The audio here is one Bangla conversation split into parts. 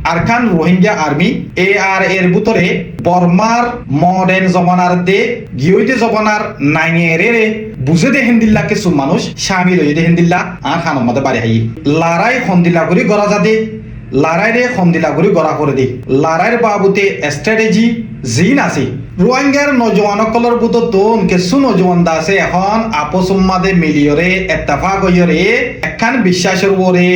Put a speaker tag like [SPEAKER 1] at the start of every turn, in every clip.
[SPEAKER 1] আরকান রোহিঙ্গা আর্মি AR এর ভিতরে বর্মার মডার্ন জমানার দে গিয়ইতে জমানার নাইনিয়ে রে বুঝে দে হিন্দিল্লা কিছু মানুষ শামিল হয়ে দে হিন্দিল্লা আর খানোর মধ্যে বাড়ি হাই লারাই খন্দিলা করি গড়া যাদে লারাই রে খন্দিলা করি গড়া করে দে লারাইর বাবুতে স্ট্র্যাটেজি জিন আছে রোহিঙ্গার নজওয়ানসকলৰ বুটত তোন কিছু নজওয়ান দা আছে এখন আপসুম্মাদে মিলিয়রে এত্তাফাক হইয়রে একখান বিশ্বাসের ওরে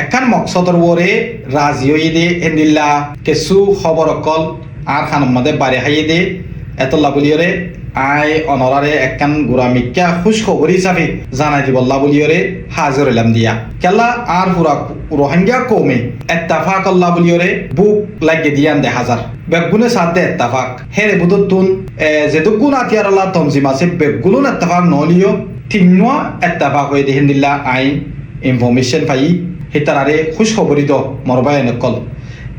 [SPEAKER 1] একখান মকসদর ওরে রাজি হয়ে দে হিন্দিল্লা কিছু খবর অকল আর খানোর মধ্যে বাড়ি হাইয়ে দে এতল্লা বলিয়রে আই অনরারে একখান গুরামিকা খুশ খবর হিসাবে জানাই দিবল্লা বলিয়রে হাজির হইলাম দিয়া কেলা আর পুরা রোহিঙ্গা কমে এত্তাফাক আল্লাহ বলিয়রে বুক লাগিয়ে দিয়ান দে হাজার বেগুনে সাথ দে এত্তাফাক হেরে বুধুর তুন যেহেতু গুণ আতিয়ার আল্লাহ তমজিম আছে বেগুন এত্তাফাক নলিও তিনুয়া এত্তাফাক হয়ে দে হিন্দিল্লা আই ইনফরমেশন পাই হিতারারে খুশ খবরই দ মরবাই নকল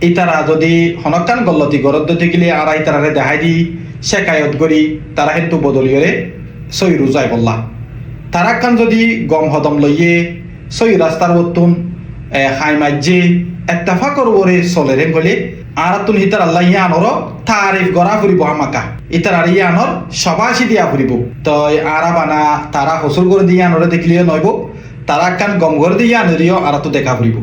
[SPEAKER 1] ইতারা যদি হনকান গল্লতি গরদ গেলে আর ইতারারে দেখাই দি শেখায়ত করি তারা কিন্তু বদলিয়রে সই রুজাই বললা তারা কান যদি গম হদম লইয়ে সই রাস্তার বতুন হাই মাজ্জে এত্তাফাকর ওরে চলে রে গলে আর তুন হিতার আল্লাহ ইয়ানর তারিফ গড়া ফুরিব আমাকা ইতার আর ইয়ানর সবাসি দিয়া ফুরিব তই আরা বানা তারা হসুর করে দিয়ে আনরে দেখলিও নইব তারা কান গম করে দিয়ে আনরিও আর তো দেখা ফুরিব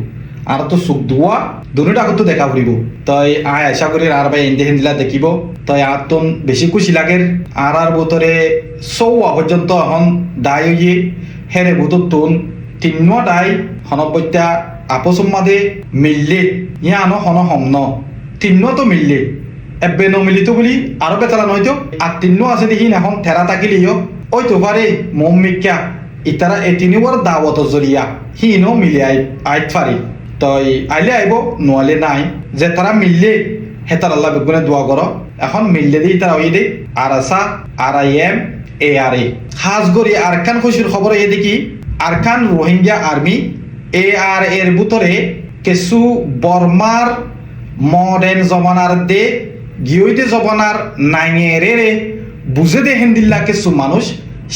[SPEAKER 1] আর তো সুখ ধোয়া দুটা তো দেখা ফুরিব তই আয় আশা করি আর ভাই ইন্দে হিন্দিলা দেখিব তই আর তুন বেশি খুশি লাগের আর বোতরে চৌয়া পর্যন্ত এখন দায় হইয়ে হেরে বুতর তুন তিন্ন দায় হনবত্যা আপসম্মাদে মিললে ইয়ানো হন হমন তিন্ন তো মিললে এবে নমিলিত বলি আরো বেতালা নয়তো আর তিন্ন আছে দেখি এখন থেরা থাকিলিও ওই তো পারে মম্মিকা ইতারা এ তিনিবার দাওয়াত জরিয়া হিনো মিলে আইত পারি তই আইলে আইব নোয়ালে নাই যে তারা মিললে হেতার আল্লাহ বেগুনে দোয়া করো এখন মিললে দিই তারা ওই দে আর আসা RIM ARA হাজগরি আরকান খুশির খবর এ দেখি আরকান রোহিঙ্গা আর্মি AR এর ভিতরে কিছু বর্মার মডার্ন জমানার দে গিয়ইতে জমানার নাইনিয়ে রে বুঝে দে হিন্দিল্লা কিছু মানুষ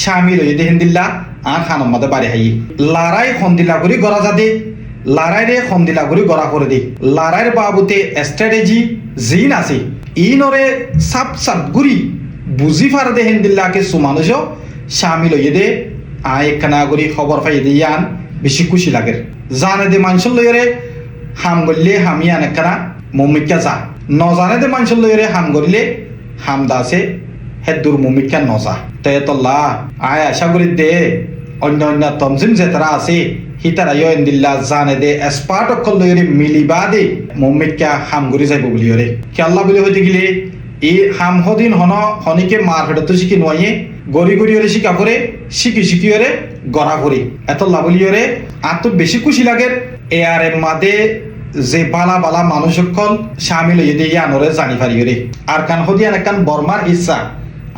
[SPEAKER 1] শামিল হয়ে দে হিন্দিল্লা আর খানোর মধ্যে বাড়ি হাই লারাই খন্দিলা করি গড়া যাদে লারাই রে খন্দিলা করি গড়া করে দে লারাইর বাবুতে স্ট্র্যাটেজি জিন আছে ইনরে সাপ সাপ গুরি বুঝি ফার দে হিন্দিল্লা কিছু মানুষও শামিল হয়ে দে আয় একখানা করি খবর পাই দে ইয়ান বেশি খুশি লাগে জানে দে মানুষের লইরে হাম গড়লে হামিয়ান একখানা মমিকা যা নজানে দে মানুষের লইরে হাম গড়লে হামদা আছে হেদুর মমিকা নজা তে তল্লা আয় আশা করি দে অন্য অন্য তমজিম যে তারা আছে হিতারা ইয় ইন্দিল্লা জানে দে এসপার্ট অকল লইরে মিলিবা দে মমিকা হাম গড়ি যাইব বলিয়রে খেয়াল্লা বলি হইতে গেলে এই হাম হদিন হন হনিকে মার হেডতো শিখি নয়ে গড়ি গড়িয়রে শিকা করে শিকিয়রে গড়া করি এত লাভলিয়রে আর তো বেশি খুশি লাগে ARM মাদে যে বালা বালা মানুষ সকল শামিল হয়ে দিয়ে আনরে জানি পারিয়রে আর কান হদিয়ান একখান বর্মার ইচ্ছা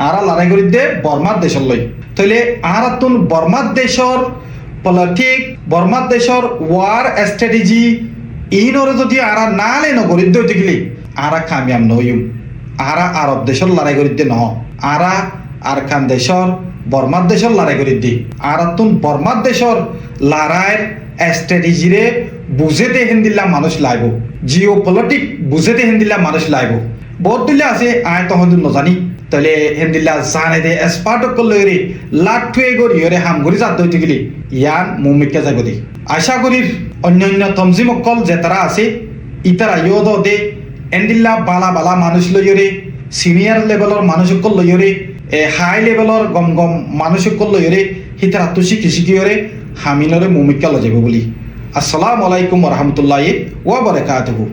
[SPEAKER 1] আর লড়াই করি দে বর্মার দেশর লই তাইলে আর তুন বর্মার দেশর পলিটিক বর্মার দেশর ওয়ার স্ট্র্যাটেজি ইনরে যদি আর না লে নগরী দইতে গেলে আর কামিয়াম নইম আর আরব দেশর লড়াই করি দে ন আর খান দেশর বর্মার দেশর লড়াই করি দি আর তুন বর্মার দেশর লড়াইয়ের স্ট্র্যাটেজিরে বুঝে দে হিন্দিল্লা মানুষ লাইব জিও পলিটিক বুঝে দে হিন্দিল্লা মানুষ লাইব বহুত দিল্লা আছে আয় তখন নজানি তাহলে হিন্দিল্লা জানে দে এসপার্ট করলে লাখ থুয়ে গড়ি ওরে হাম গড়ি যাত দইতে গেলি ইয়ান মুমিকা যাইব দি আশা করির অন্য তমজিম অকল যে তারা আছে ইতারা ইয়দ দে এন্দিল্লা বালা বালা মানুষ লইরে সিনিয়র লেভেলর মানুষ অকল লইরে হাই লেভেলর গম গম মানুষ অকল লইরে হিতারা তো শিখিয়রে হামিনরে মুমিকা লজাইব বলি আসসালামু আলাইকুম ওয়া রাহমাতুল্লাহি ওয়া বারাকাতুহু।